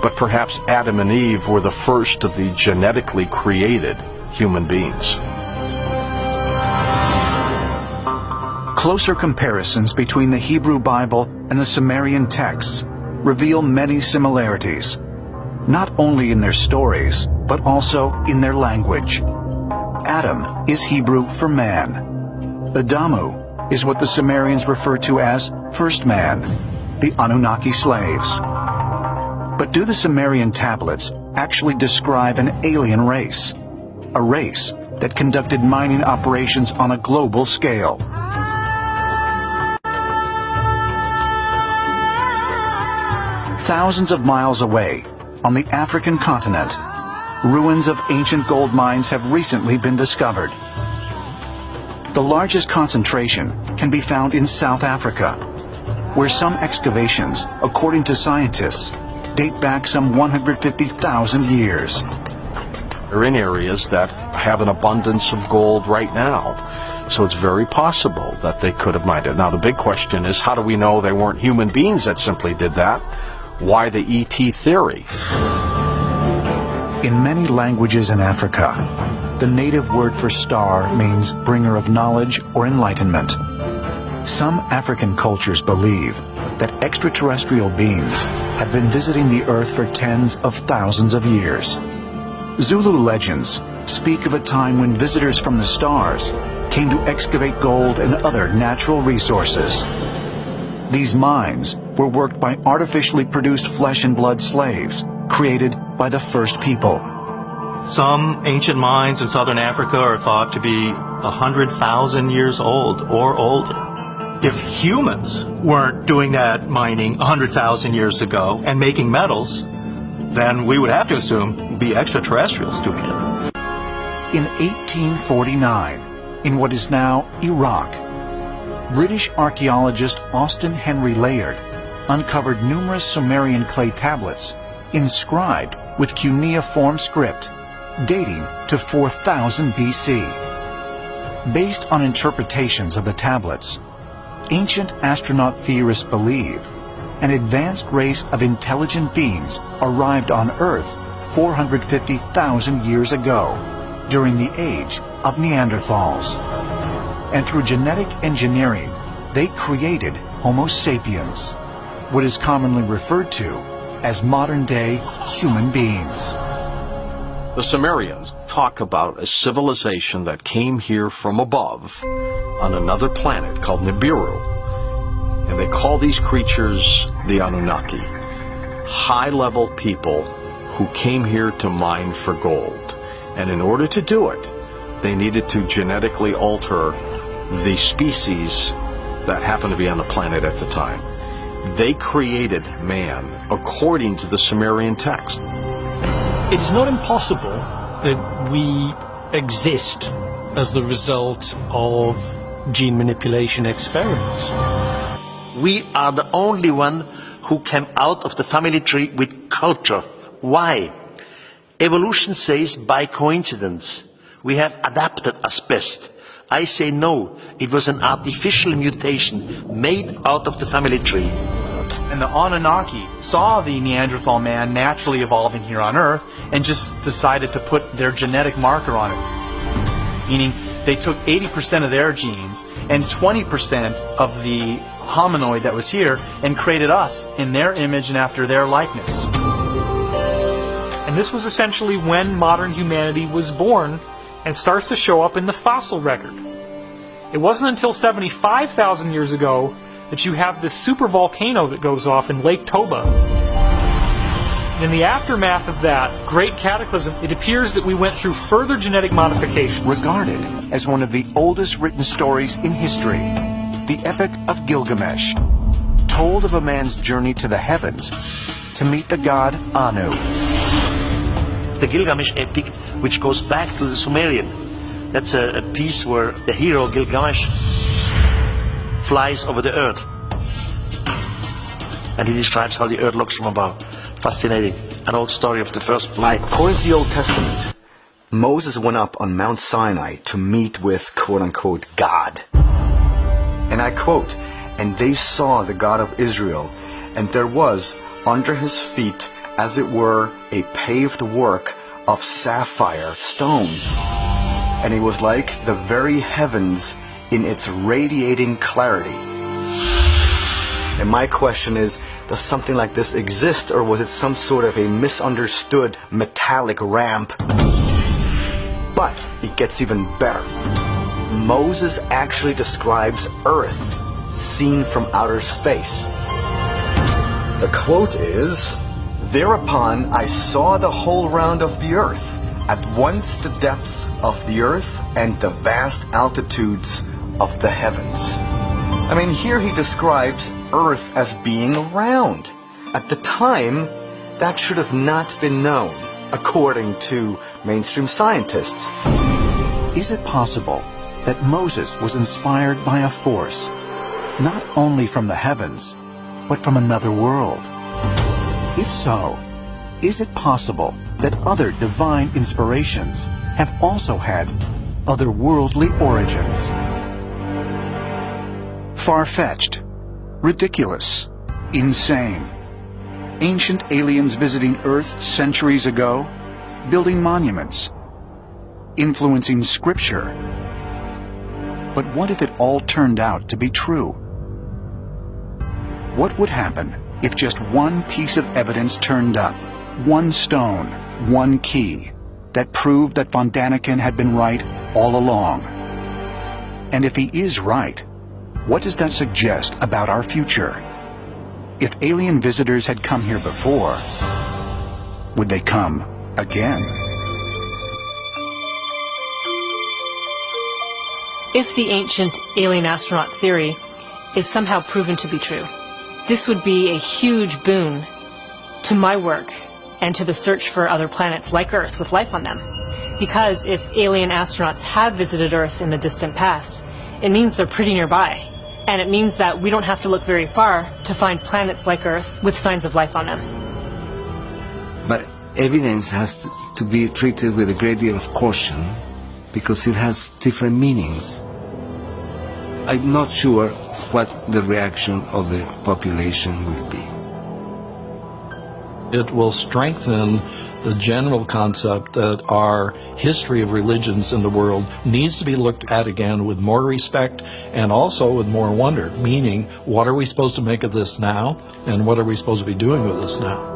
but perhaps Adam and Eve were the first of the genetically created human beings. Closer comparisons between the Hebrew Bible and the Sumerian texts reveal many similarities, not only in their stories, but also in their language. Adam is Hebrew for man. Adamu is what the Sumerians refer to as first man, the Anunnaki slaves. But do the Sumerian tablets actually describe an alien race? A race that conducted mining operations on a global scale? Thousands of miles away, on the African continent, ruins of ancient gold mines have recently been discovered. The largest concentration can be found in South Africa, where some excavations, according to scientists, date back some 150,000 years. They're in areas that have an abundance of gold right now, so it's very possible that they could have mined it. Now the big question is, how do we know they weren't human beings that simply did that? Why the ET theory? In many languages in Africa, the native word for star means bringer of knowledge or enlightenment. Some African cultures believe that extraterrestrial beings have been visiting the Earth for tens of thousands of years. Zulu legends speak of a time when visitors from the stars came to excavate gold and other natural resources. These mines were worked by artificially produced flesh and blood slaves created by the first people. Some ancient mines in southern Africa are thought to be 100,000 years old or older. If humans weren't doing that mining 100,000 years ago and making metals, then we would have to assume it'd be extraterrestrials doing it. In 1849, in what is now Iraq, British archaeologist Austin Henry Layard uncovered numerous Sumerian clay tablets inscribed with cuneiform script dating to 4000 BC. Based on interpretations of the tablets, ancient astronaut theorists believe an advanced race of intelligent beings arrived on Earth 450,000 years ago during the age of Neanderthals. And through genetic engineering, they created Homo sapiens, what is commonly referred to as modern-day human beings. The Sumerians talk about a civilization that came here from above on another planet called Nibiru. And they call these creatures the Anunnaki, high-level people who came here to mine for gold. And in order to do it, they needed to genetically alter the species that happened to be on the planet at the time. They created man according to the Sumerian text. It is not impossible that we exist as the result of gene manipulation experiments. We are the only one who came out of the family tree with culture. Why? Evolution says by coincidence. We have adapted as best. I say no, it was an artificial mutation made out of the family tree. And the Anunnaki saw the Neanderthal man naturally evolving here on Earth and just decided to put their genetic marker on it. Meaning they took 80% of their genes and 20% of the hominoid that was here and created us in their image and after their likeness. And this was essentially when modern humanity was born and starts to show up in the fossil record. It wasn't until 75,000 years ago that you have this supervolcano that goes off in Lake Toba. In the aftermath of that great cataclysm, it appears that we went through further genetic modifications. Regarded as one of the oldest written stories in history, the Epic of Gilgamesh told of a man's journey to the heavens to meet the god Anu. The Gilgamesh epic, which goes back to the Sumerian. That's a piece where the hero Gilgamesh flies over the earth. And he describes how the earth looks from above. Fascinating. An old story of the first flight. According to the Old Testament, Moses went up on Mount Sinai to meet with, quote-unquote, God. And I quote, "And they saw the God of Israel, and there was under his feet as it were, a paved work of sapphire stone. And it was like the very heavens in its radiating clarity. And my question is, does something like this exist, or was it some sort of a misunderstood metallic ramp? But it gets even better. Moses actually describes Earth seen from outer space. The quote is, "Thereupon I saw the whole round of the earth, at once the depth of the earth and the vast altitudes of the heavens." I mean, here he describes Earth as being round. At the time, that should have not been known, according to mainstream scientists. Is it possible that Moses was inspired by a force, not only from the heavens, but from another world? If so, is it possible that other divine inspirations have also had otherworldly origins? Far-fetched, ridiculous, insane. Ancient aliens visiting Earth centuries ago, building monuments, influencing scripture. But what if it all turned out to be true? What would happen if just one piece of evidence turned up, one stone, one key, that proved that Von Daniken had been right all along? And if he is right, what does that suggest about our future? If alien visitors had come here before, would they come again? If the ancient alien astronaut theory is somehow proven to be true, this would be a huge boon to my work and to the search for other planets like Earth with life on them. Because if alien astronauts have visited Earth in the distant past, it means they're pretty nearby. And it means that we don't have to look very far to find planets like Earth with signs of life on them. But evidence has to be treated with a great deal of caution because it has different meanings. I'm not sure what the reaction of the population will be. It will strengthen the general concept that our history of religions in the world needs to be looked at again with more respect and also with more wonder, meaning what are we supposed to make of this now and what are we supposed to be doing with this now?